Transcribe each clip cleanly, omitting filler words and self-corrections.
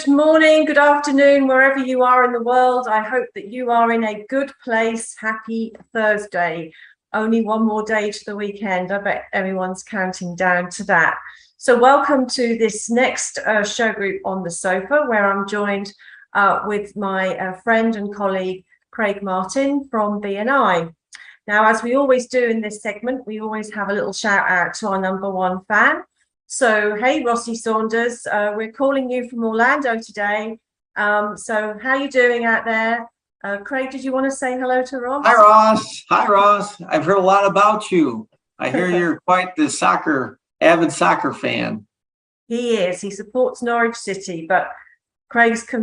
Good morning, good afternoon, wherever you are in the world. I hope that you are in a good place. Happy Thursday. Only one more day to the weekend. I bet everyone's counting down to that. So welcome to this next show group on the sofa, where I'm joined with my friend and colleague, Craig Martin from BNI. Now, as we always do in this segment, we always have a little shout out to our number one fan. So, hey, Rossi Saunders, we're calling you from Orlando today. So how you doing out there? Craig, did you want to say hello to Ross? Hi, Ross. Hi, Ross. I've heard a lot about you. I hear you're quite the avid soccer fan. He is. He supports Norwich City, but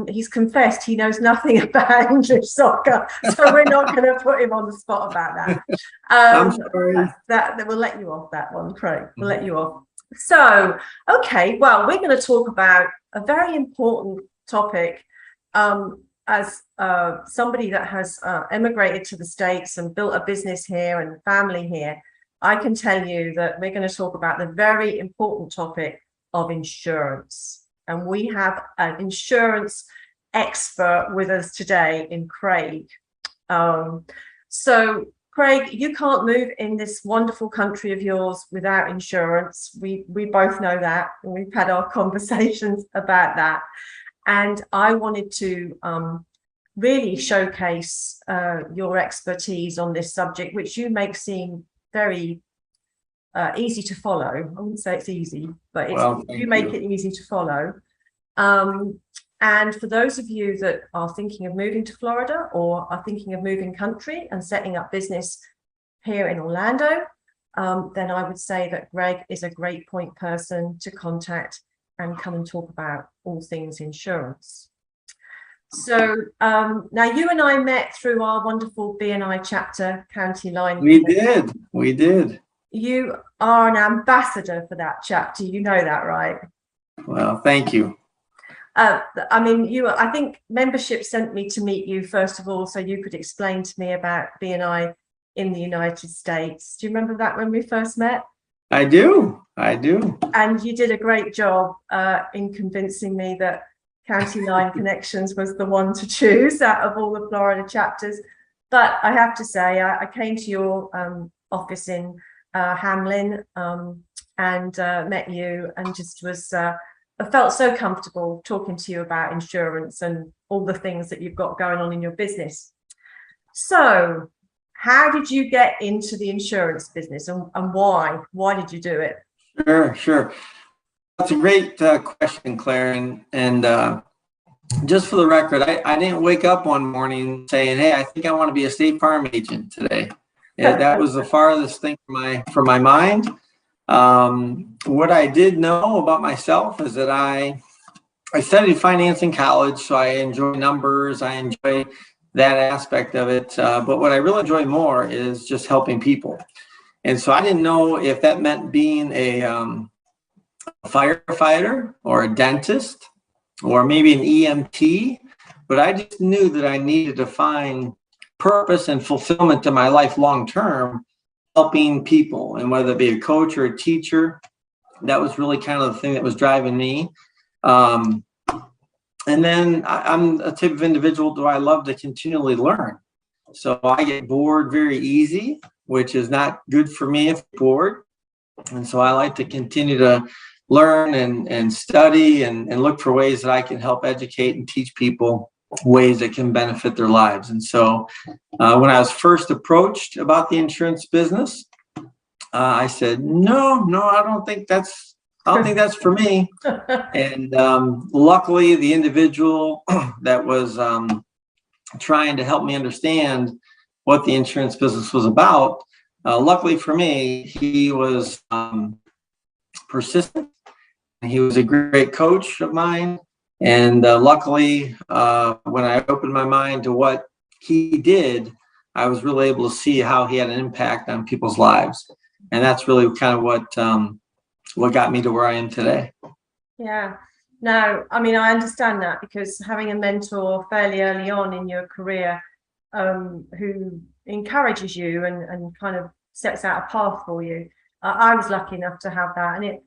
he's confessed he knows nothing about English soccer, so we're not going to put him on the spot about that. I'm sorry. That we'll let you off that one, Craig. We'll let you off. So, okay, well, we're going to talk about a very important topic. As somebody that has emigrated to the States and built a business here and family here, I can tell you that we're going to talk about the very important topic of insurance. And we have an insurance expert with us today in Craig. So, Craig, you can't move in this wonderful country of yours without insurance. We both know that, and we've had our conversations about that. And I wanted to really showcase your expertise on this subject, which you make seem very easy to follow. I wouldn't say it's easy, but you make it easy to follow. And for those of you that are thinking of moving to Florida or are thinking of moving country and setting up business here in Orlando, then I would say that Greg is a great point person to contact and come and talk about all things insurance. So now you and I met through our wonderful BNI Chapter County Line. We did. You are an ambassador for that chapter. You know that, right? Well, thank you. I mean, I think membership sent me to meet you, first of all, so you could explain to me about BNI in the United States. Do you remember that when we first met? I do. And you did a great job in convincing me that County Line Connections was the one to choose out of all the Florida chapters. But I have to say, I came to your office in Hamlin and met you, and just was... I felt so comfortable talking to you about insurance and all the things that you've got going on in your business. So how did you get into the insurance business, and why? Why did you do it? Sure. That's a great question, Claire. And just for the record, I didn't wake up one morning saying, hey, I think I want to be a State Farm agent today. Yeah, that was the farthest thing from my mind. What I did know about myself is that I studied finance in college, so I enjoy numbers. I enjoy that aspect of it. But what I really enjoy more is just helping people. And so I didn't know if that meant being a firefighter or a dentist or maybe an EMT, but I just knew that I needed to find purpose and fulfillment in my life long term, helping people, and whether it be a coach or a teacher, that was really kind of the thing that was driving me. And then I'm a type of individual, do I love to continually learn. So I get bored very easy, which is not good for me if I'm bored. And so I like to continue to learn and study and look for ways that I can help educate and teach people ways that can benefit their lives. And so when I was first approached about the insurance business, I said, no, I don't think that's for me. And luckily, the individual that was trying to help me understand what the insurance business was about, luckily for me, he was persistent. He was a great coach of mine. And luckily, when I opened my mind to what he did, I was really able to see how he had an impact on people's lives. And that's really kind of what got me to where I am today. Yeah. No, I mean, I understand that, because having a mentor fairly early on in your career who encourages you and kind of sets out a path for you, I was lucky enough to have that. And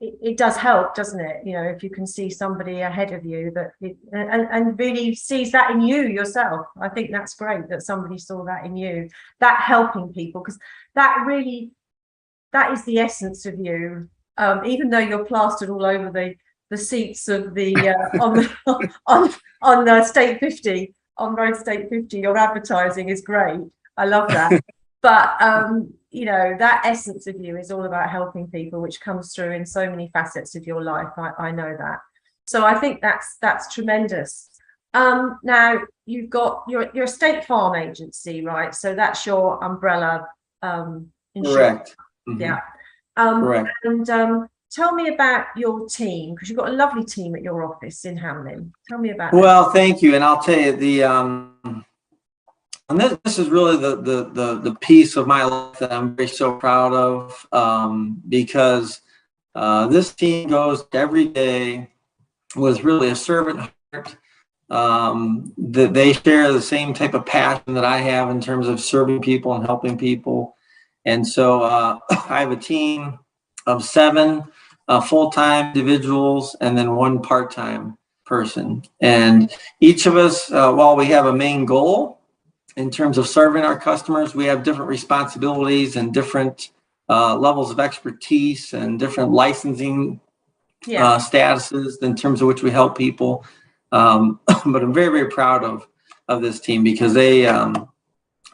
it does help, doesn't it? You know, if you can see somebody ahead of you that and really sees that in you yourself. I think that's great that somebody saw that in you, that helping people, because that is the essence of you. Even though you're plastered all over the seats of the on the State 50, on Road State 50, your advertising is great. I love that. But you know, that essence of you is all about helping people, which comes through in so many facets of your life. I know that. So I think that's tremendous. Now you've got your State Farm agency, right? So that's your umbrella insurance. Correct. Mhm. Yeah. Correct. And tell me about your team, because you've got a lovely team at your office in Hamlin. Tell me about that. Well, thank you. And I'll tell you and this is really the piece of my life that I'm very so proud of, because this team goes every day with really a servant heart. That they share the same type of passion that I have in terms of serving people and helping people. And so I have a team of 7 full-time individuals and then 1 part-time person. And each of us, while we have a main goal in terms of serving our customers, we have different responsibilities and different levels of expertise and different licensing statuses in terms of which we help people. But I'm very, very proud of this team, because they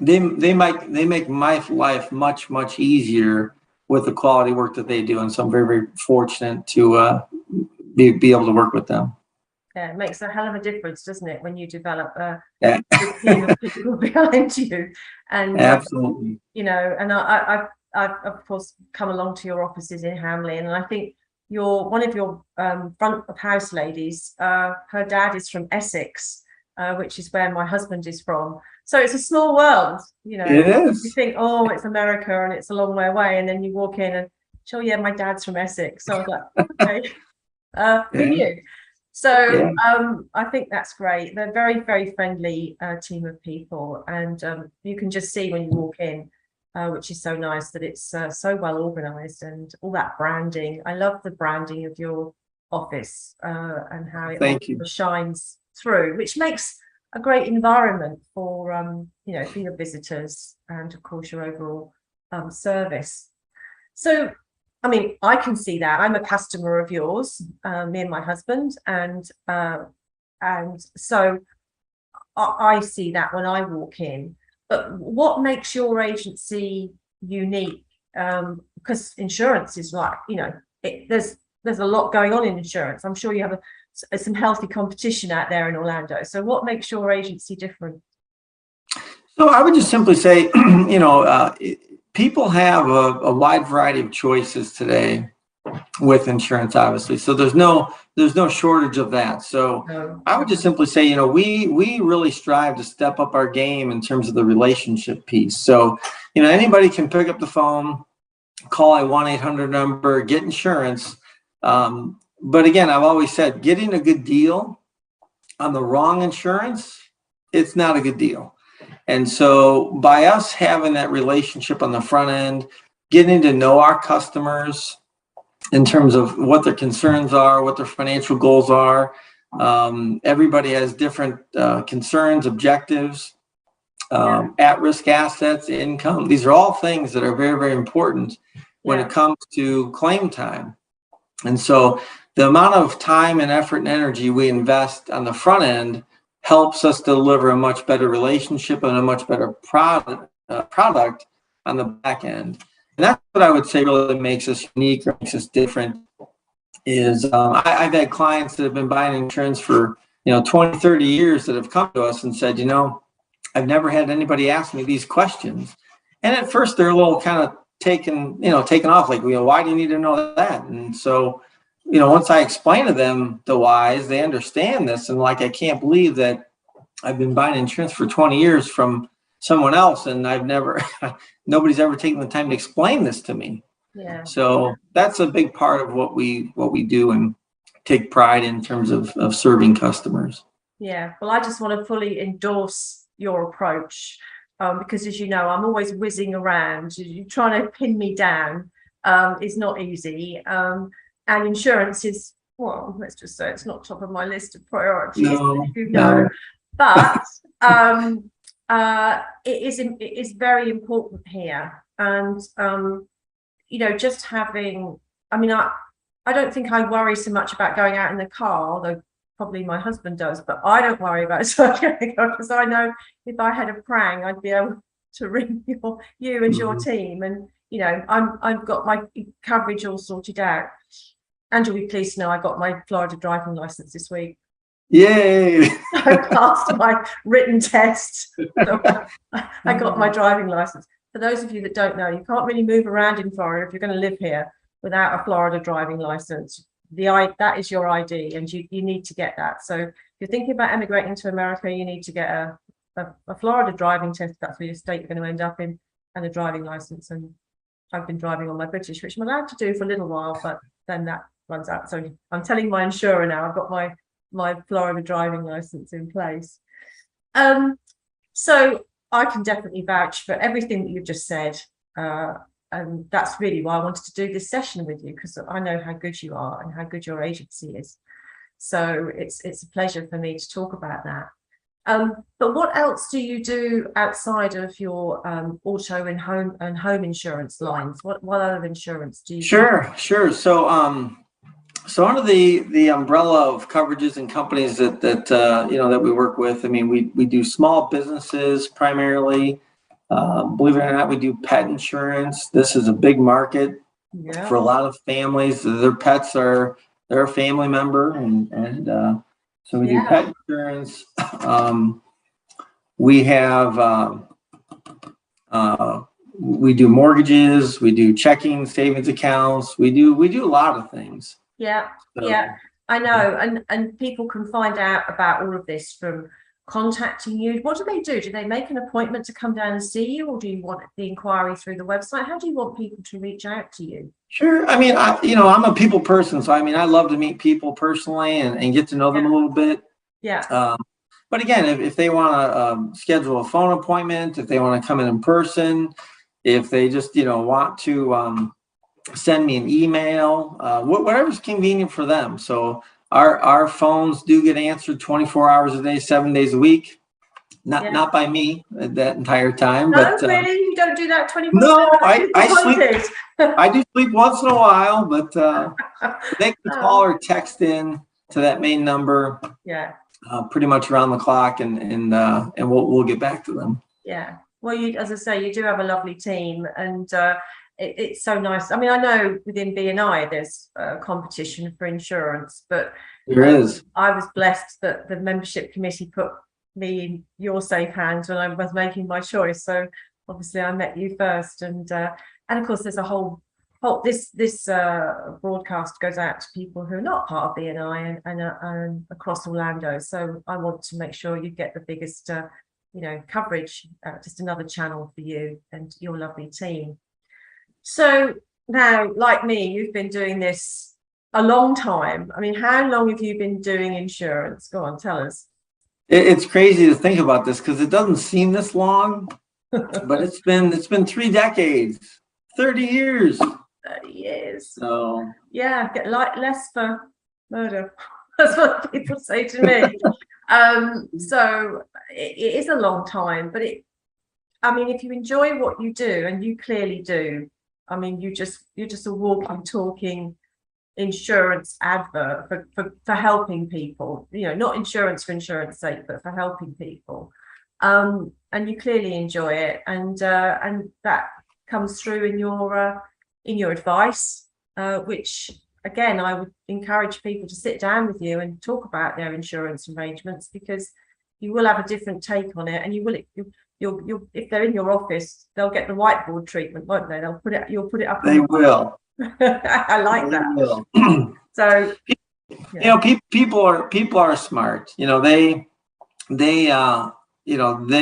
make my life much, much easier with the quality work that they do. And so I'm very, very fortunate to be able to work with them. Yeah, it makes a hell of a difference, doesn't it, when you develop a Yeah. good team of people behind you. And Absolutely. you know, and I've of course come along to your offices in Hamlin, and I think one of your front of house ladies, her dad is from Essex, which is where my husband is from. So it's a small world, you know. It is. You think, oh, it's America and it's a long way away, and then you walk in and, oh yeah, my dad's from Essex. So I was like, okay, who knew? So I think that's great. They're very, very friendly team of people, and you can just see when you walk in, which is so nice, that it's so well organized, and all that branding. I love the branding of your office and how it shines through, which makes a great environment for you know, for your visitors, and of course your overall service. So I mean, I can see that. I'm a customer of yours, me and my husband, and so I see that when I walk in. But what makes your agency unique? Because insurance is like, you know, there's a lot going on in insurance. I'm sure you have some healthy competition out there in Orlando. So what makes your agency different? So I would just simply say, you know, people have a wide variety of choices today with insurance, obviously. So there's no shortage of that. So I would just simply say, you know, we really strive to step up our game in terms of the relationship piece. So, you know, anybody can pick up the phone, call a 1-800 number, get insurance. But again, I've always said, getting a good deal on the wrong insurance, it's not a good deal. And so by us having that relationship on the front end, getting to know our customers in terms of what their concerns are, what their financial goals are, everybody has different concerns, objectives, at-risk assets, income. These are all things that are very, very important when it comes to claim time. And so the amount of time and effort and energy we invest on the front end helps us deliver a much better relationship and a much better product on the back end. And that's what I would say really makes us unique or makes us different is I've had clients that have been buying insurance for, you know, 20, 30 years that have come to us and said, you know, I've never had anybody ask me these questions. And at first they're a little kind of taken off, like, you know, why do you need to know that? And so, you know, once I explain to them the whys, they understand this. And like, I can't believe that I've been buying insurance for 20 years from someone else, and nobody's ever taken the time to explain this to me. Yeah. So that's a big part of what we do and take pride in terms of serving customers. Yeah. Well, I just want to fully endorse your approach because, as you know, I'm always whizzing around. You're trying to pin me down is not easy. And insurance is, well, let's just say it's not top of my list of priorities, No, you know, no. but it is very important here. And you know, just having, I mean, I don't think I worry so much about going out in the car, although probably my husband does, but I don't worry about it because I know if I had a prang, I'd be able to ring you and your team, and you know, I've got my coverage all sorted out. And you'll be pleased to know I got my Florida driving license this week. Yay! I passed my written test. So I got my driving license. For those of you that don't know, you can't really move around in Florida if you're going to live here without a Florida driving license. That is your ID, and you need to get that. So if you're thinking about emigrating to America, you need to get a Florida driving test. That's where your state you're going to end up in, and a driving license. And I've been driving on my British, which I'm allowed to do for a little while, but then that runs out. So I'm telling my insurer now I've got my Florida driving license in place. So I can definitely vouch for everything that you've just said. And that's really why I wanted to do this session with you, because I know how good you are and how good your agency is. So it's a pleasure for me to talk about that. But what else do you do outside of your auto and home insurance lines? What other insurance do you do? Sure. So under the umbrella of coverages and companies that you know, that we work with, I mean, we do small businesses primarily. Believe it or not, we do pet insurance. This is a big market for a lot of families. Their pets they're a family member, and so we do pet insurance. We have we do mortgages. We do checking, savings accounts. We do a lot of things. Yeah, I know, and people can find out about all of this from contacting you. What do? Do they make an appointment to come down and see you, or do you want the inquiry through the website? How do you want people to reach out to you? Sure. I mean, I'm a people person, so I mean, I love to meet people personally and get to know them a little bit. Yeah. But again, if they want to schedule a phone appointment, if they want to come in person, if they just want to send me an email, whatever's convenient for them. So our phones do get answered 24 hours a day, 7 days a week. Not by me that entire time. No, but really, you don't do that 24/7? No, I sleep. I do sleep once in a while, but they can call or text in to that main number. Yeah. Pretty much around the clock, and we'll get back to them. Yeah. Well, as I say, you do have a lovely team, and it's so nice. I mean, I know within BNI there's competition for insurance, but there is. I was blessed that the membership committee put me in your safe hands when I was making my choice. So obviously I met you first, and of course there's a whole this broadcast goes out to people who are not part of BNI and across Orlando. So I want to make sure you get the biggest coverage. Just another channel for you and your lovely team. So now, like me, you've been doing this a long time. I mean, how long have you been doing insurance? Go on, tell us. It's crazy to think about this because it doesn't seem this long, but it's been 3 decades, 30 years. 30 years. So yeah, get less for murder. That's what people say to me. So it is a long time, but I mean, if you enjoy what you do, and you clearly do, I mean, you're just a walking, talking insurance advert for helping people, not insurance for insurance sake, but for helping people. And you clearly enjoy it, and that comes through in your advice, which again, I would encourage people to sit down with you and talk about their insurance arrangements, because you will have a different take on it, and you'll if they're in your office, they'll get the whiteboard treatment, won't they? You'll put it up. They will. I like that. So, people are smart. They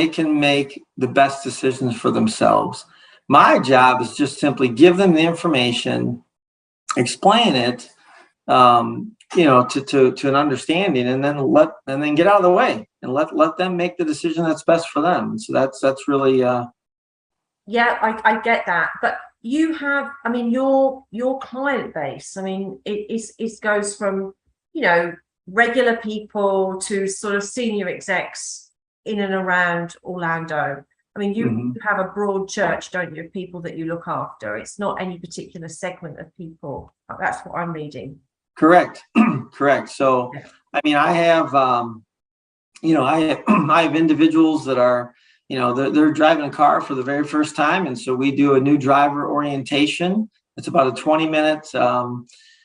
can make the best decisions for themselves. My job is just simply give them the information, explain it, to an understanding, and then get out of the way and let them make the decision that's best for them. So that's really. Yeah, I get that, but you have, I mean, your client base, I mean, it goes from, you know, regular people to sort of senior execs in and around Orlando. I mean, you have a broad church, don't you, of people that you look after. It's not any particular segment of people. That's what I'm reading. Correct. Correct. So, I mean, I have, you know, I have individuals that are, you know, they're driving a car for the very first time. And so we do a new driver orientation. It's about a 20-minute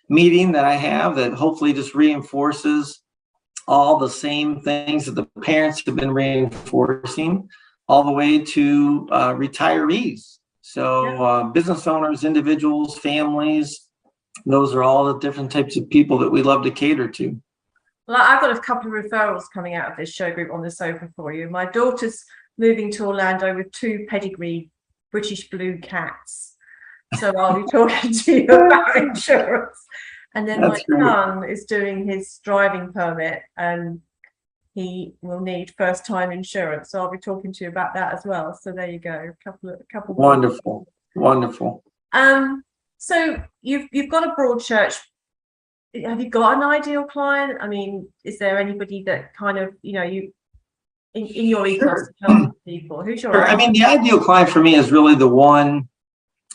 meeting that I have that hopefully just reinforces all the same things that the parents have been reinforcing all the way to retirees. So business owners, individuals, families, those are all the different types of people that we love to cater to. Well, I've got a couple of referrals coming out of this show group on the sofa for you. My daughter's moving to Orlando with 2 pedigree British blue cats. So I'll be talking to you about insurance. And then my son is doing his driving permit and he will need first time insurance. So I'll be talking to you about that as well. So there you go. A couple Wonderful. Wonderful. So you've got a broad church. Have you got an ideal client? I mean, is there anybody that kind of, you know, you in your ethos help people? Who's your I mean, the ideal client for me is really the one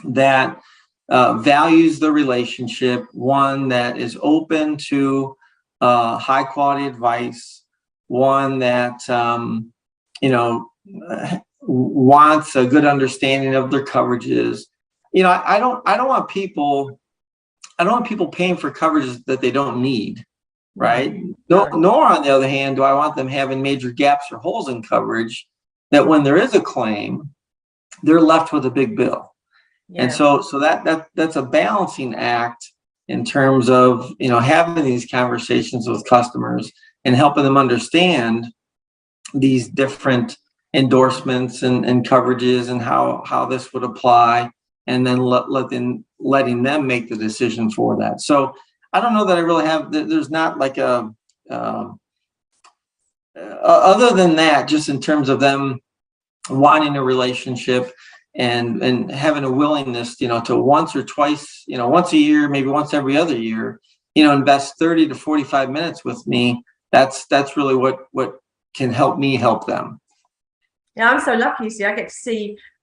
that values the relationship, one that is open to high quality advice, one that you know, wants a good understanding of their coverages. You know, I don't want people paying for coverages that they don't need, right? Nor on the other hand, do I want them having major gaps or holes in coverage that when there is a claim, they're left with a big bill. Yeah. And so that's a balancing act in terms of, you know, having these conversations with customers and helping them understand these different endorsements and coverages and how this would apply, and then letting them make the decision for that. So I don't know that I really have, there's not like a, other than that, just in terms of them wanting a relationship and having a willingness, you know, to once or twice, you know, once a year, maybe once every other year, you know, invest 30 to 45 minutes with me. That's really what can help me help them. Yeah, I'm so lucky. See, I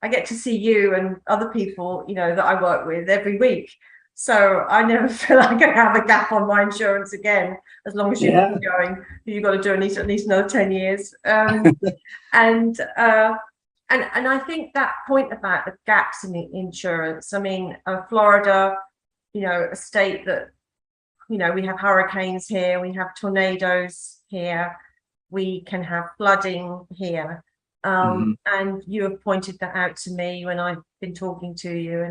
get to see you and other people, you know, that I work with every week. So I never feel like I have a gap on my insurance again, as long as you keep going. You've got to do at least another 10 years. And I think that point about the gaps in the insurance, I mean, Florida, you know, a state that, you know, we have hurricanes here, we have tornadoes here, we can have flooding here. And you have pointed that out to me when I've been talking to you,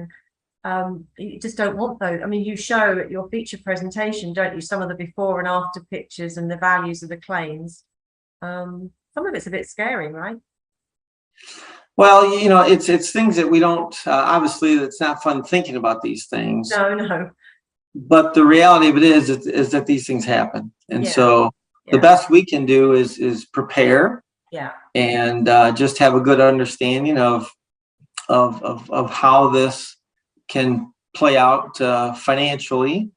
and you just don't want those. I mean, you show at your feature presentation, don't you, some of the before and after pictures and the values of the claims. Some of it's a bit scary, right? Well, you know, it's things that we don't, obviously it's not fun thinking about these things. No. But the reality of it is that these things happen. And so the best we can do is prepare. Yeah. And just have a good understanding of how this can play out financially,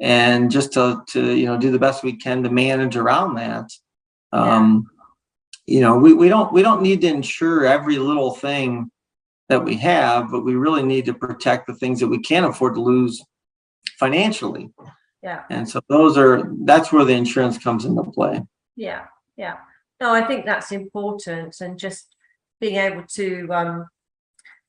and just to you know, do the best we can to manage around that. You know, we don't need to insure every little thing that we have, but we really need to protect the things that we can't afford to lose financially. Yeah. And so that's where the insurance comes into play. Yeah. Yeah. No, I think that's important, and just being able to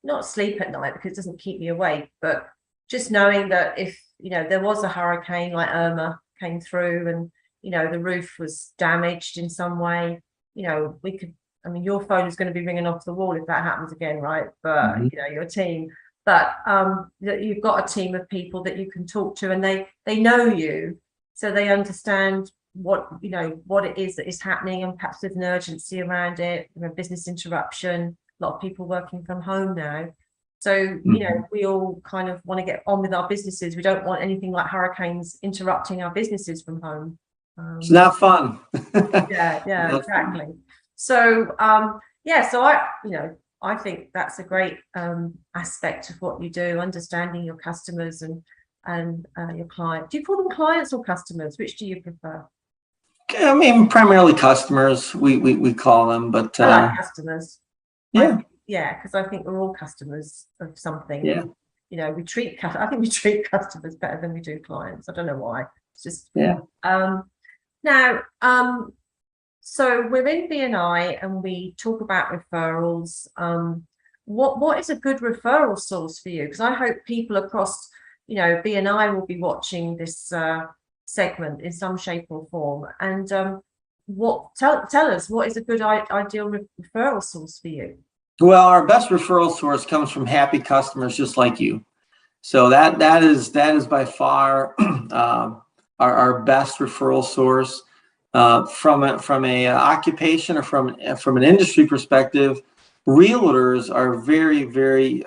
not sleep at night because it doesn't keep me awake, but just knowing that if, you know, there was a hurricane like Irma came through and, you know, the roof was damaged in some way, you know, we could, I mean, your phone is going to be ringing off the wall if that happens again, right? But, you know, your team, but that you've got a team of people that you can talk to, and they know you, so they understand what, you know, what it is that is happening, and perhaps there's an urgency around it, you know, business interruption, a lot of people working from home now. So, you know, we all kind of want to get on with our businesses. We don't want anything like hurricanes interrupting our businesses from home. It's not fun. Yeah, exactly. So, so I think that's a great aspect of what you do, understanding your customers and your client. Do you call them clients or customers? Which do you prefer? I mean, primarily customers, we call them, but I like customers. yeah, Yeah, because I think we're all customers of something. yeah, You know, I think we treat customers better than we do clients. I don't know why. It's just yeah. now so we're in BNI and we talk about referrals. What is a good referral source for you? Because I hope people across, you know, BNI will be watching this segment in some shape or form. And tell us, what is a good ideal referral source for you? Well, our best referral source comes from happy customers just like you. So that is by far our best referral source. From a occupation or from an industry perspective, realtors are very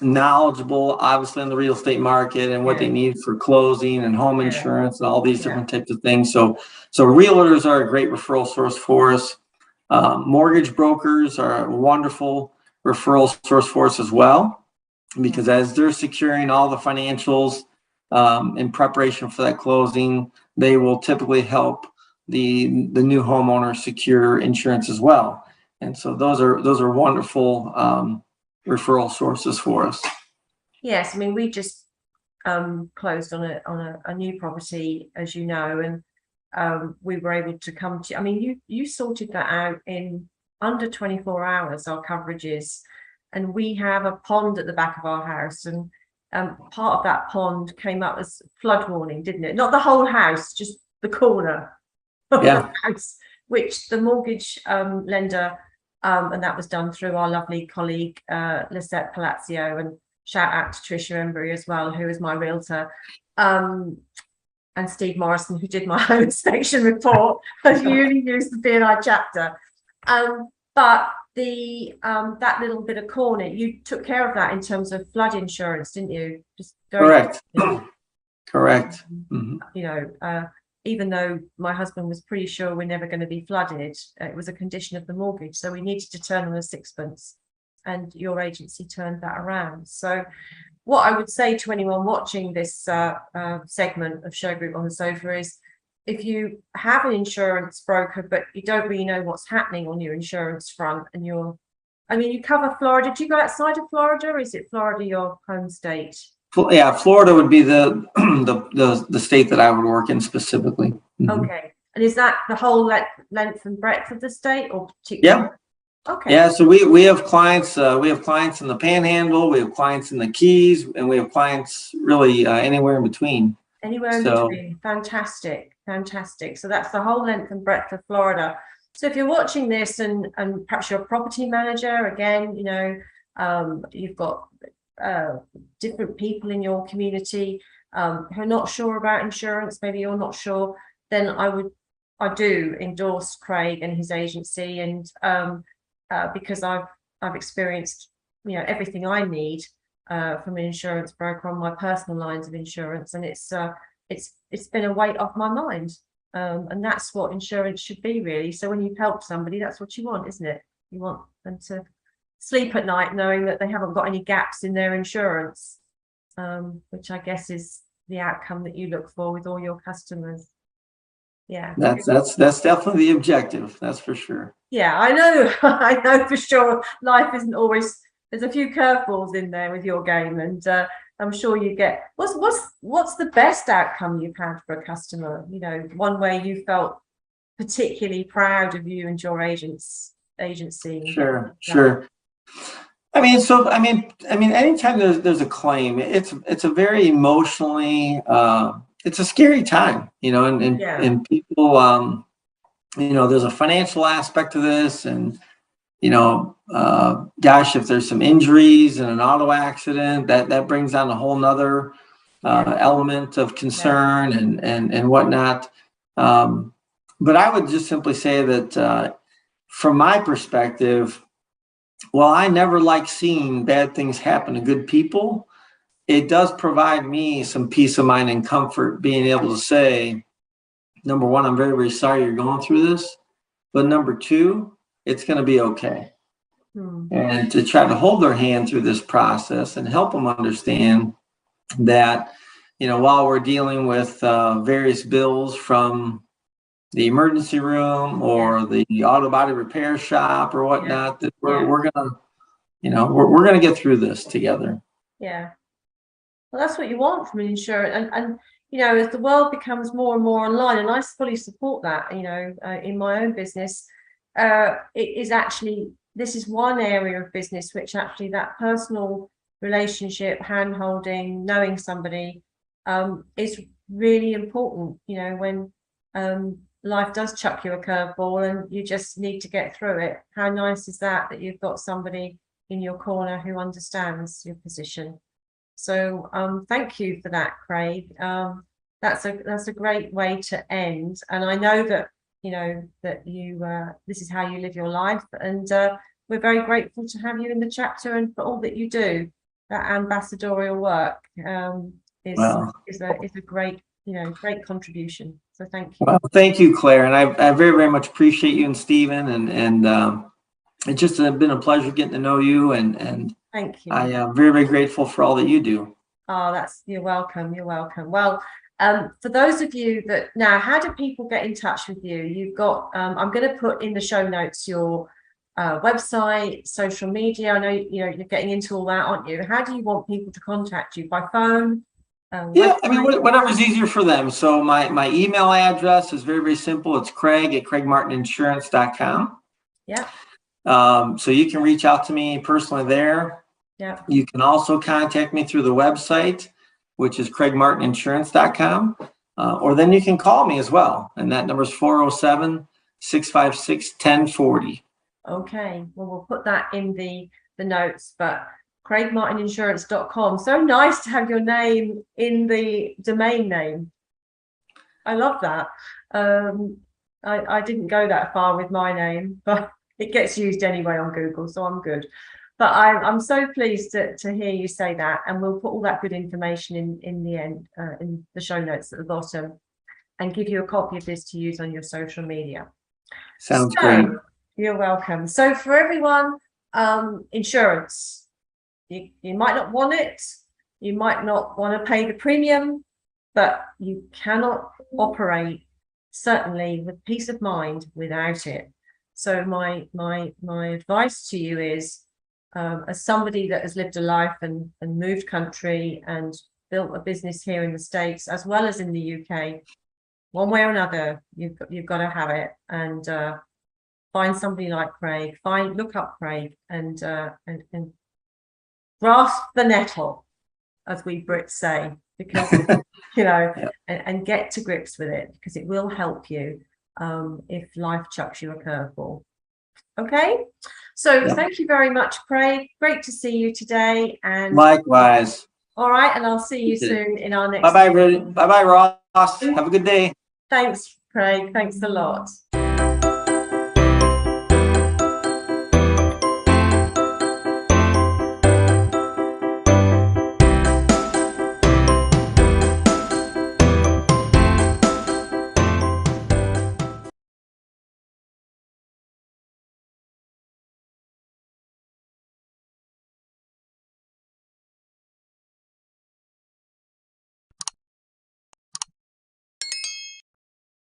knowledgeable, obviously, in the real estate market and what they need for closing and home insurance and all these different types of things. So realtors are a great referral source for us. Mortgage brokers are a wonderful referral source for us as well, because as they're securing all the financials in preparation for that closing, they will typically help the new homeowner secure insurance as well. And so those are wonderful referral sources for us. Yes, I mean, we just closed on a new property, as you know, and we were able to come to, I mean, you sorted that out in under 24 hours, our coverages, and we have a pond at the back of our house, and part of that pond came up as flood warning, didn't it? Not the whole house, just the corner of the house, which the mortgage lender, and that was done through our lovely colleague, Lisette Palazzo, and shout out to Tricia Embry as well, who is my realtor, and Steve Morrison, who did my home inspection report, and you only used the BNI chapter. But the that little bit of corner, you took care of that in terms of flood insurance, didn't you? Just correct. Correct. You know, even though my husband was pretty sure we're never going to be flooded, it was a condition of the mortgage, so we needed to turn on a sixpence, and your agency turned that around. So what I would say to anyone watching this segment of Shergroup on the Sofa is, if you have an insurance broker, but you don't really know what's happening on your insurance front, and I mean, you cover Florida. Do you go outside of Florida, or is it Florida your home state? Yeah, Florida would be the state that I would work in specifically. Mm-hmm. Okay, and is that the whole length and breadth of the state, or particularly? Yeah. Okay. Yeah, so we have clients. We have clients in the Panhandle. We have clients in the Keys, and we have clients really anywhere in between. Anywhere in between. Fantastic. Fantastic. So that's the whole length and breadth of Florida. So if you're watching this and perhaps you're a property manager, again, you know, you've got different people in your community who are not sure about insurance, maybe you're not sure, then I do endorse Craig and his agency, and because I've experienced, you know, everything I need from an insurance broker on my personal lines of insurance, and it's been a weight off my mind, and that's what insurance should be, really. So when you help somebody, that's what you want, isn't it? You want them to sleep at night knowing that they haven't got any gaps in their insurance, which I guess is the outcome that you look for with all your customers. Yeah, that's definitely the objective, that's for sure. Yeah, I know. I know for sure life isn't always, there's a few curveballs in there with your game, and I'm sure you get, what's the best outcome you've had for a customer? You know, one way you felt particularly proud of you and your agency. Sure. I mean, anytime there's a claim, it's a very emotionally, it's a scary time, you know, and people, you know, there's a financial aspect to this, and, you know, gosh, if there's some injuries and an auto accident, that brings on a whole nother element of concern and whatnot. But I would just simply say that from my perspective, while I never like seeing bad things happen to good people, it does provide me some peace of mind and comfort being able to say, number one, I'm very, very sorry you're going through this, but number two, it's going to be okay. and to try to hold their hand through this process and help them understand that, you know, while we're dealing with various bills from the emergency room or the auto body repair shop or whatnot, that we're gonna, you know, we're gonna get through this together. Yeah. Well, that's what you want from an insurer, and you know, as the world becomes more and more online, and I fully support that, you know, in my own business, it is actually, this is one area of business which actually that personal relationship, hand holding, knowing somebody is really important, you know, when life does chuck you a curveball and you just need to get through it. How nice is that, that you've got somebody in your corner who understands your position. So thank you for that, Craig. That's a great way to end, and I know that, you know, that you this is how you live your life, and we're very grateful to have you in the chapter and for all that you do. That ambassadorial work is a great, you know, great contribution. So thank you. Well, thank you, Claire, and I very, very much appreciate you and Stephen, and it's just been a pleasure getting to know you, and thank you. I am very, very grateful for all that you do. Oh, you're welcome. You're welcome. Well, for those of you that now, how do people get in touch with you? You've got, I'm going to put in the show notes your website, social media. I know, you know, you're getting into all that, aren't you? How do you want people to contact you? By phone? Yeah, I mean, whatever's easier for them. So my email address is very, very simple. It's craig@craigmartininsurance.com. Yeah. So you can reach out to me personally there. Yeah. You can also contact me through the website, which is craigmartininsurance.com, or then you can call me as well. And that number is 407-656-1040. Okay. Well, we'll put that in the notes, but craigmartininsurance.com. So nice to have your name in the domain name. I love that. I didn't go that far with my name, but it gets used anyway on Google, so I'm good. But I'm so pleased to hear you say that, and we'll put all that good information in the end, in the show notes at the bottom, and give you a copy of this to use on your social media. Sounds great. You're welcome. So for everyone, insurance. You might not want it, you might not want to pay the premium, but you cannot operate, certainly with peace of mind, without it. So my advice to you is, as somebody that has lived a life and moved country and built a business here in the States as well as in the UK, one way or another, you've got to have it, and find somebody like Craig. Look up Craig and grasp the nettle, as we Brits say, because you know, and get to grips with it, because it will help you if life chucks you a curveball. Okay, so thank you very much, Craig. Great to see you today, and likewise. All right, and I'll see you soon in our next. Bye bye, Ross. Have a good day. Thanks, Craig. Thanks a lot.